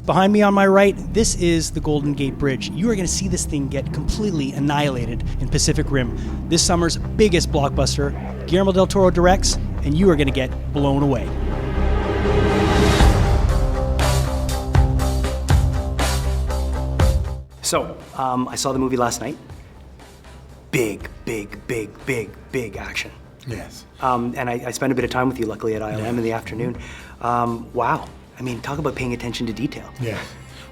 Behind me on my right, this is the Golden Gate Bridge. You are going to see this thing get completely annihilated in Pacific Rim. This summer's biggest blockbuster. Guillermo Del Toro directs, and you are going to get blown away. So, I saw the movie last night. Big action. Yes. And I spent a bit of time with you, luckily, at ILM in the afternoon. Wow. I mean, talk about paying attention to detail. Yes.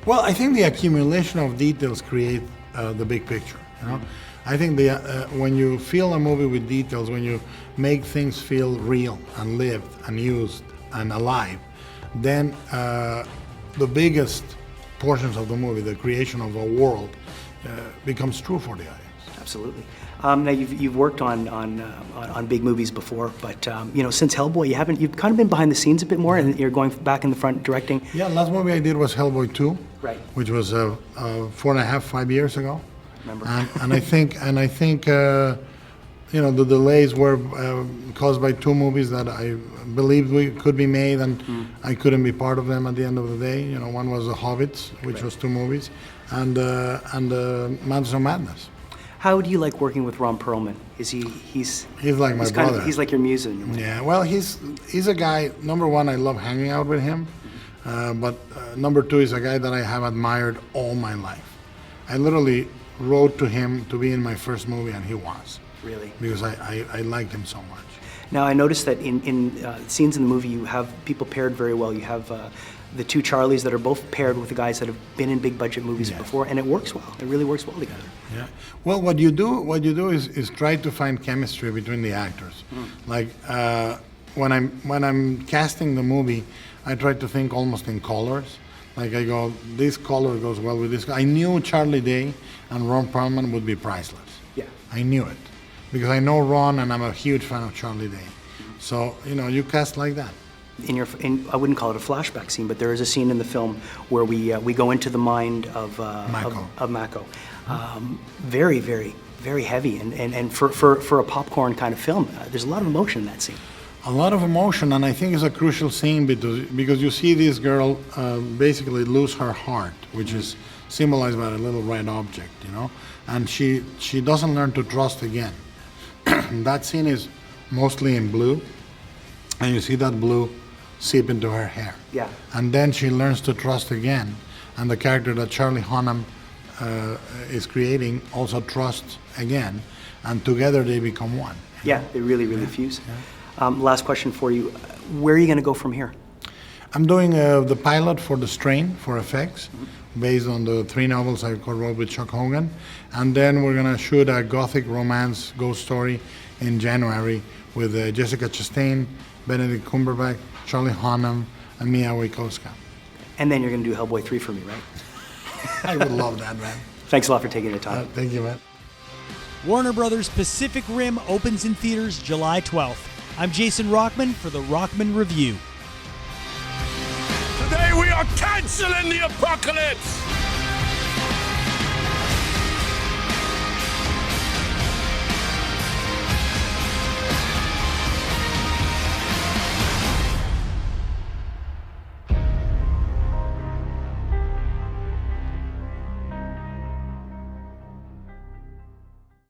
Well, I think the accumulation of details create the big picture. You know, I think when you fill a movie with details, when you make things feel real and lived and used and alive, then the biggest portions of the movie, the creation of a world, becomes true for the audience. Absolutely. Now you've worked on big movies before, but since Hellboy, you've kind of been behind the scenes a bit more, and you're going back in the front directing. Yeah, last movie I did was Hellboy 2, right? Which was 5 years ago. Remember? And I think the delays were caused by two movies that I believed could be made, and I couldn't be part of them at the end of the day. You know, one was The Hobbits, which was 2 movies, and Mountains of Madness. How do you like working with Ron Perlman? He's like my brother. He's like your muse in a way. Yeah, well, he's a guy, number one, I love hanging out with him, but number two, he's a guy that I have admired all my life. I literally wrote to him to be in my first movie, and he was. Really? Because I liked him so much. Now, I noticed that in scenes in the movie, you have people paired very well. You have the two Charlies that are both paired with the guys that have been in big budget movies before, and it works well. It really works well together. Yeah. Well, what you do is try to find chemistry between the actors. Like when I'm casting the movie, I try to think almost in colors. Like I go, this color goes well with this. I knew Charlie Day and Ron Perlman would be priceless. Yeah. I knew it because I know Ron and I'm a huge fan of Charlie Day. So you cast like that. I wouldn't call it a flashback scene, but there is a scene in the film where we go into the mind of Mako. Very, very, very heavy, and for a popcorn kind of film, there's a lot of emotion in that scene. A lot of emotion, and I think it's a crucial scene because you see this girl basically lose her heart, which is symbolized by a little red object, and she doesn't learn to trust again. That scene is mostly in blue, and you see that blue seep into her hair. Yeah. And then she learns to trust again, and the character that Charlie Hunnam is creating also trusts again, and together they become one. Yeah, they really fuse. Yeah. Last question for you. Where are you going to go from here? I'm doing the pilot for The Strain for FX, based on the 3 novels I co-wrote with Chuck Hogan, and then we're going to shoot a gothic romance ghost story in January with Jessica Chastain, Benedict Cumberbatch, Charlie Hunnam, and Mia Wasikowska. And then you're going to do Hellboy 3 for me, right? I would love that, man. Thanks a lot for taking the time. Thank you, man. Warner Brothers' Pacific Rim opens in theaters July 12th. I'm Jason Rockman for the Rockman Review. Today we are canceling the apocalypse!